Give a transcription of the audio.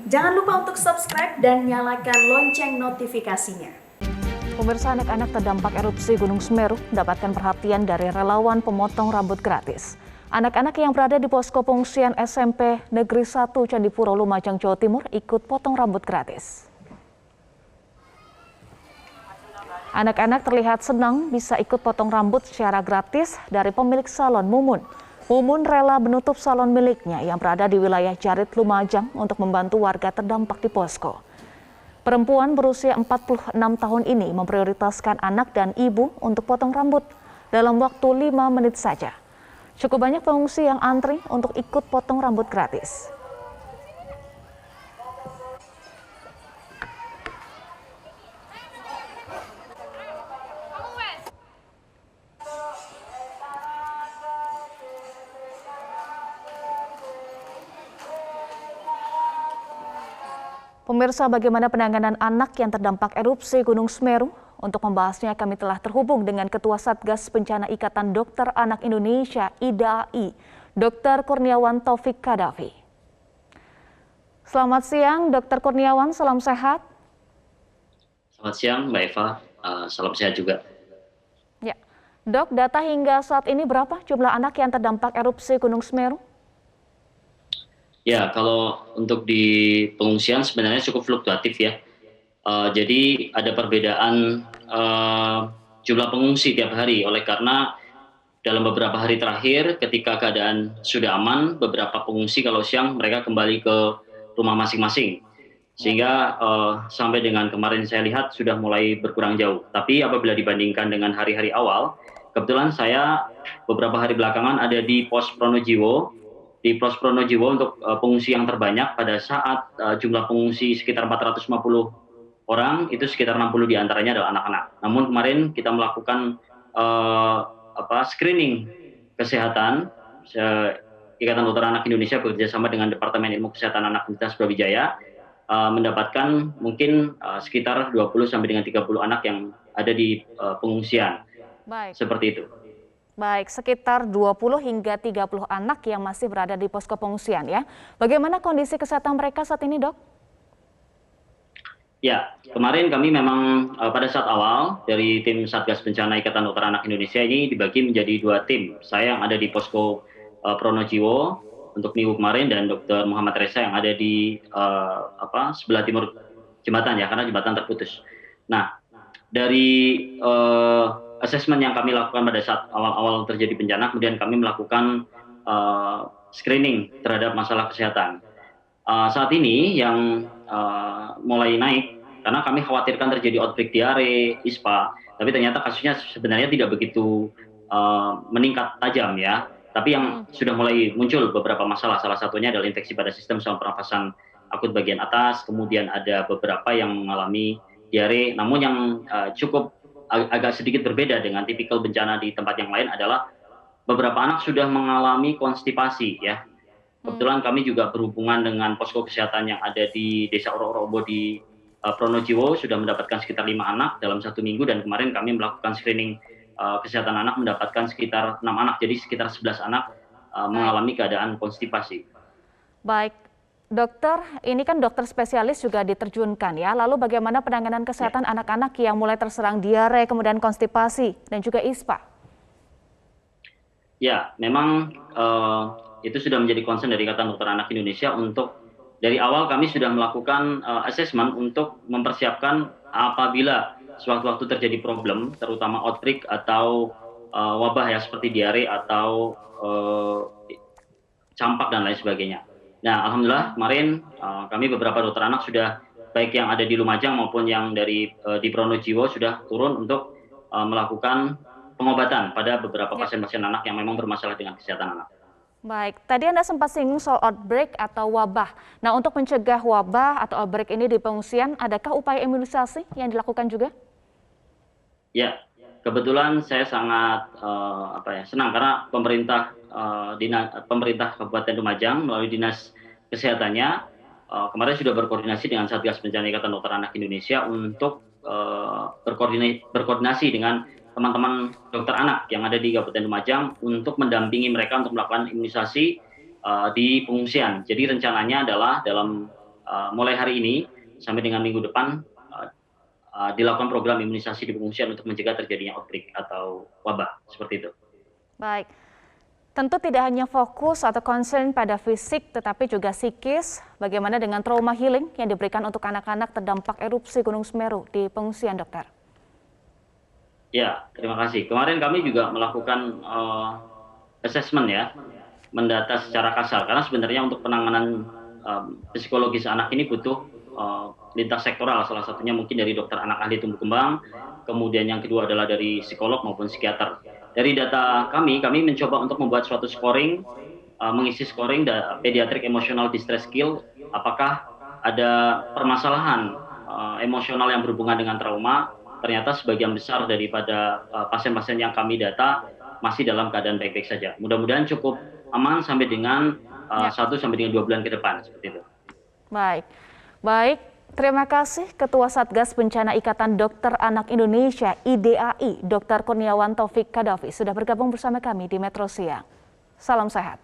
Jangan lupa untuk subscribe dan nyalakan lonceng notifikasinya. Pemirsa, anak-anak terdampak erupsi Gunung Semeru mendapatkan perhatian dari relawan pemotong rambut gratis. Anak-anak yang berada di posko pengungsian SMP Negeri 1 Candipuro, Lumajang, Jawa Timur ikut potong rambut gratis. Anak-anak terlihat senang bisa ikut potong rambut secara gratis dari pemilik salon Mumun. Mumun rela menutup salon miliknya yang berada di wilayah Jarit, Lumajang untuk membantu warga terdampak di posko. Perempuan berusia 46 tahun ini memprioritaskan anak dan ibu untuk potong rambut dalam waktu 5 menit saja. Cukup banyak pengungsi yang antri untuk ikut potong rambut gratis. Pemirsa, bagaimana penanganan anak yang terdampak erupsi Gunung Semeru? Untuk membahasnya kami telah terhubung dengan Ketua Satgas Bencana Ikatan Dokter Anak Indonesia (IDAI), Dr. Kurniawan Taufik Kadafi. Selamat siang, Dr. Kurniawan, salam sehat. Selamat siang, Mbak Eva. Salam sehat juga. Ya, Dok, data hingga saat ini berapa jumlah anak yang terdampak erupsi Gunung Semeru? Ya, kalau untuk di pengungsian sebenarnya cukup fluktuatif ya. Jadi ada perbedaan jumlah pengungsi tiap hari. Oleh karena dalam beberapa hari terakhir ketika keadaan sudah aman, beberapa pengungsi kalau siang mereka kembali ke rumah masing-masing. Sehingga sampai dengan kemarin saya lihat sudah mulai berkurang jauh. Tapi apabila dibandingkan dengan hari-hari awal, kebetulan saya beberapa hari belakangan ada di Pos Pronojiwo. Di Pos Pronojiwo untuk pengungsi yang terbanyak pada saat jumlah pengungsi sekitar 450 orang, itu sekitar 60 diantaranya adalah anak-anak. Namun kemarin kita melakukan screening kesehatan. Ikatan Dokter Anak Indonesia bekerjasama dengan Departemen Ilmu Kesehatan Anak Universitas Brawijaya mendapatkan mungkin sekitar 20 sampai dengan 30 anak yang ada di pengungsian. Baik. Seperti itu. Baik, sekitar 20 hingga 30 anak yang masih berada di posko pengungsian ya. Bagaimana kondisi kesehatan mereka saat ini, Dok? Ya, kemarin kami memang pada saat awal dari tim Satgas Bencana Ikatan Dokter Anak Indonesia ini dibagi menjadi 2 tim. Saya yang ada di posko Pronojiwo untuk minggu kemarin dan Dr. Muhammad Reza yang ada di sebelah timur jembatan ya, karena jembatan terputus. Nah, dari asesmen yang kami lakukan pada saat awal-awal terjadi bencana, kemudian kami melakukan screening terhadap masalah kesehatan. Saat ini yang mulai naik karena kami khawatirkan terjadi outbreak diare, ISPA, tapi ternyata kasusnya sebenarnya tidak begitu meningkat tajam ya. Tapi yang sudah mulai muncul beberapa masalah, salah satunya adalah infeksi pada sistem saluran pernafasan akut bagian atas, kemudian ada beberapa yang mengalami diare. Namun yang cukup agak sedikit berbeda dengan tipikal bencana di tempat yang lain adalah beberapa anak sudah mengalami konstipasi ya. Kebetulan kami juga berhubungan dengan posko kesehatan yang ada di Desa Oro-Orobo di Pronojiwo sudah mendapatkan sekitar 5 anak dalam 1 minggu, dan kemarin kami melakukan screening kesehatan anak mendapatkan sekitar 6 anak, jadi sekitar 11 anak mengalami keadaan konstipasi. Baik, dokter, ini kan dokter spesialis juga diterjunkan ya. Lalu bagaimana penanganan kesehatan anak-anak yang mulai terserang diare, kemudian konstipasi, dan juga ISPA? Ya, memang itu sudah menjadi concern dari Ikatan Dokter Anak Indonesia. Untuk dari awal kami sudah melakukan assessment untuk mempersiapkan apabila sewaktu-waktu terjadi problem, terutama outbreak atau wabah ya seperti diare atau campak dan lain sebagainya. Nah, alhamdulillah kemarin kami beberapa dokter anak sudah baik yang ada di Lumajang maupun yang dari di Pronojiwo sudah turun untuk melakukan pengobatan pada beberapa pasien-pasien anak yang memang bermasalah dengan kesehatan anak. Baik, tadi Anda sempat singgung soal outbreak atau wabah. Nah, untuk mencegah wabah atau outbreak ini di pengungsian, adakah upaya imunisasi yang dilakukan juga? Ya, kebetulan saya sangat senang karena pemerintah Kabupaten Lumajang melalui Dinas Kesehatannya kemarin sudah berkoordinasi dengan Satgas Bencana Ikatan Dokter Anak Indonesia untuk berkoordinasi dengan teman-teman dokter anak yang ada di Kabupaten Lumajang untuk mendampingi mereka untuk melakukan imunisasi di pengungsian. Jadi rencananya adalah dalam mulai hari ini sampai dengan minggu depan dilakukan program imunisasi di pengungsian untuk mencegah terjadinya outbreak atau wabah seperti itu. Baik, tentu tidak hanya fokus atau concern pada fisik, tetapi juga psikis. Bagaimana dengan trauma healing yang diberikan untuk anak-anak terdampak erupsi Gunung Semeru di pengungsian, dokter? Ya, terima kasih. Kemarin kami juga melakukan assessment ya, mendata secara kasar. Karena sebenarnya untuk penanganan psikologis anak ini butuh lintas sektoral, salah satunya mungkin dari dokter anak ahli tumbuh kembang, kemudian yang kedua adalah dari psikolog maupun psikiater. Dari data kami mencoba untuk membuat suatu scoring, mengisi scoring pediatric emotional distress skill, apakah ada permasalahan emosional yang berhubungan dengan trauma. Ternyata sebagian besar daripada pasien-pasien yang kami data masih dalam keadaan baik-baik saja. Mudah-mudahan cukup aman sampai dengan 1 sampai dengan 2 bulan ke depan, seperti itu. Baik, terima kasih Ketua Satgas Bencana Ikatan Dokter Anak Indonesia IDAI, Dr. Kurniawan Taufik Kadafi sudah bergabung bersama kami di Metro Siang. Salam sehat.